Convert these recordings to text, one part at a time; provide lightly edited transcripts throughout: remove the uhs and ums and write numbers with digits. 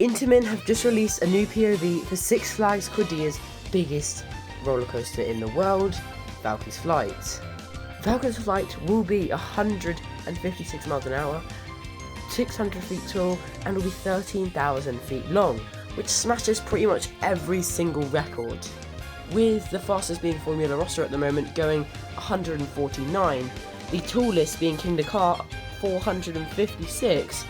Intamin have just released a new POV for Six Flags Cordia's biggest roller coaster in the world, Falcon'S Flight. Falcon'S Flight will be 156 miles an hour, 600 feet tall, and will be 13,000 feet long, which smashes pretty much every single record. With the fastest being Formula Rossa at the moment going 149, the tallest being King the Car 456,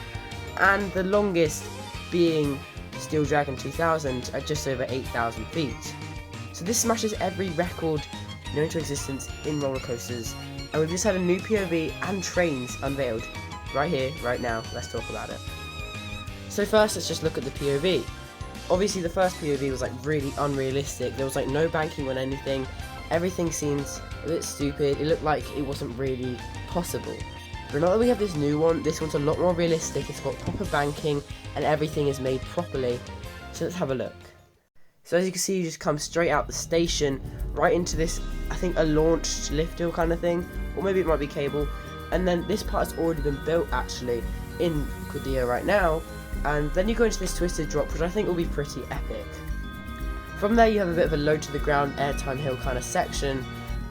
and the longest being Steel Dragon 2000 at just over 8,000 feet. So this smashes every record known to existence in roller coasters, and we've just had a new POV and trains unveiled right here, right now. Let's talk about it. So first, let's just look at the POV. Obviously the first POV was like really unrealistic. There was like no banking on anything. Everything seems a bit stupid. It looked like it wasn't really possible. But now that we have this new one, this one's a lot more realistic. It's got proper banking and everything is made properly. So let's have a look. So as you can see, you just come straight out the station, right into this, I think a launched lift hill kind of thing, or maybe it might be cable. And then this part has already been built actually in Cordia right now. And then you go into this twisted drop, which I think will be pretty epic. From there you have a bit of a low to the ground airtime hill kind of section.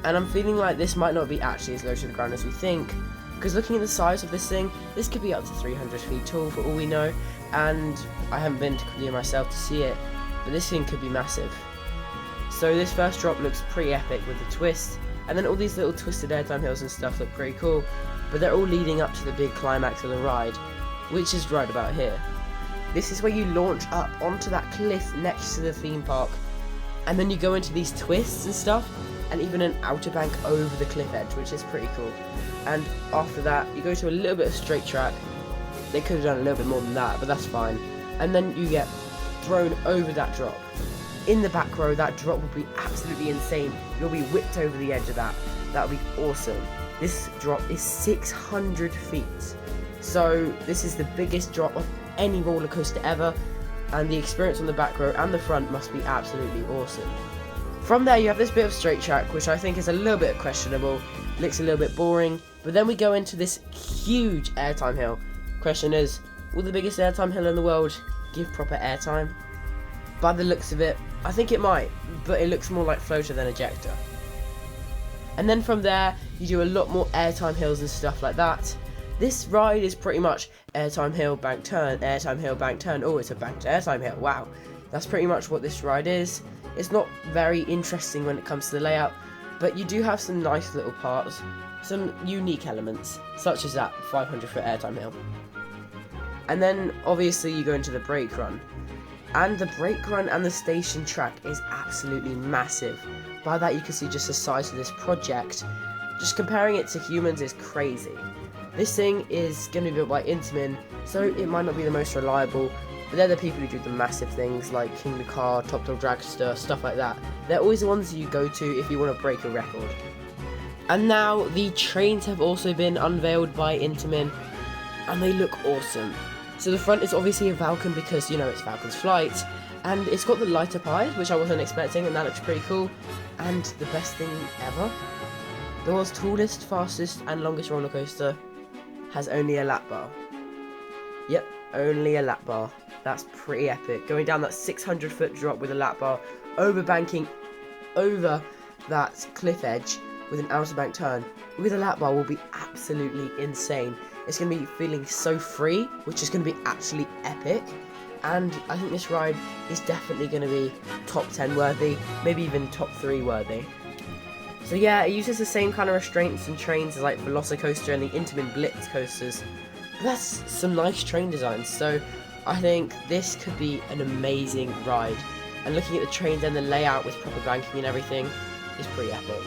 And I'm feeling like this might not be actually as low to the ground as we think. Because looking at the size of this thing, this could be up to 300 feet tall for all we know. And I haven't been to Cordia myself to see it, but this thing could be massive. So this first drop looks pretty epic with the twist. And then all these little twisted airtime hills and stuff look pretty cool. But they're all leading up to the big climax of the ride, which is right about here. This is where you launch up onto that cliff next to the theme park, and then you go into these twists and stuff, and even an outer bank over the cliff edge, which is pretty cool. And after that, you go to a little bit of straight track. They could have done a little bit more than that, but that's fine. And then you get thrown over that drop. In the back row, that drop will be absolutely insane. You'll be whipped over the edge of that. That would be awesome. This drop is 600 feet. So this is the biggest drop of any roller coaster ever, and the experience on the back row and the front must be absolutely awesome. From there you have this bit of straight track, which I think is a little bit questionable, looks a little bit boring, but then we go into this huge airtime hill. Question is, will the biggest airtime hill in the world give proper airtime? By the looks of it, I think it might, but it looks more like floater than ejector. And then from there, you do a lot more airtime hills and stuff like that. This ride is pretty much airtime hill, bank turn, airtime hill, bank turn. Oh, it's a banked airtime hill, wow. That's pretty much what this ride is. It's not very interesting when it comes to the layout, but you do have some nice little parts, some unique elements, such as that 500-foot airtime hill. And then, obviously, you go into the brake run. And the brake run and the station track is absolutely massive. By that you can see just the size of this project. Just comparing it to humans is crazy. This thing is going to be built by Intamin, so it might not be the most reliable, but they're the people who do the massive things like King the Car, Top Dog Dragster, stuff like that. They're always the ones you go to if you want to break a record. And now the trains have also been unveiled by Intamin, and they look awesome. So the front is obviously a Falcon because, you know, it's Falcon'S Flight, and it's got the light up eyes, which I wasn't expecting, and that looks pretty cool. And the best thing ever, the world's tallest, fastest, and longest roller coaster has only a lap bar. Yep, only a lap bar. That's pretty epic. Going down that 600-foot drop with a lap bar, over banking over that cliff edge with an outer bank turn with a lap bar will be absolutely insane. It's going to be feeling so free, which is going to be actually epic. And I think this ride is definitely going to be top 10 worthy, maybe even top 3 worthy. So yeah, it uses the same kind of restraints and trains as like Velocicoaster and the Intamin Blitz coasters. But that's some nice train designs, so I think this could be an amazing ride. And looking at the trains and the layout with proper banking and everything is pretty epic.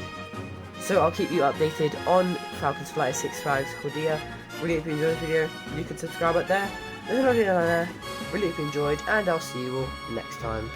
So I'll keep you updated on Falcon'S Flight at Six Flags Cordia. Really hope you enjoyed the video. You can subscribe up there. There's another video down there. Really hope you enjoyed, and I'll see you all next time.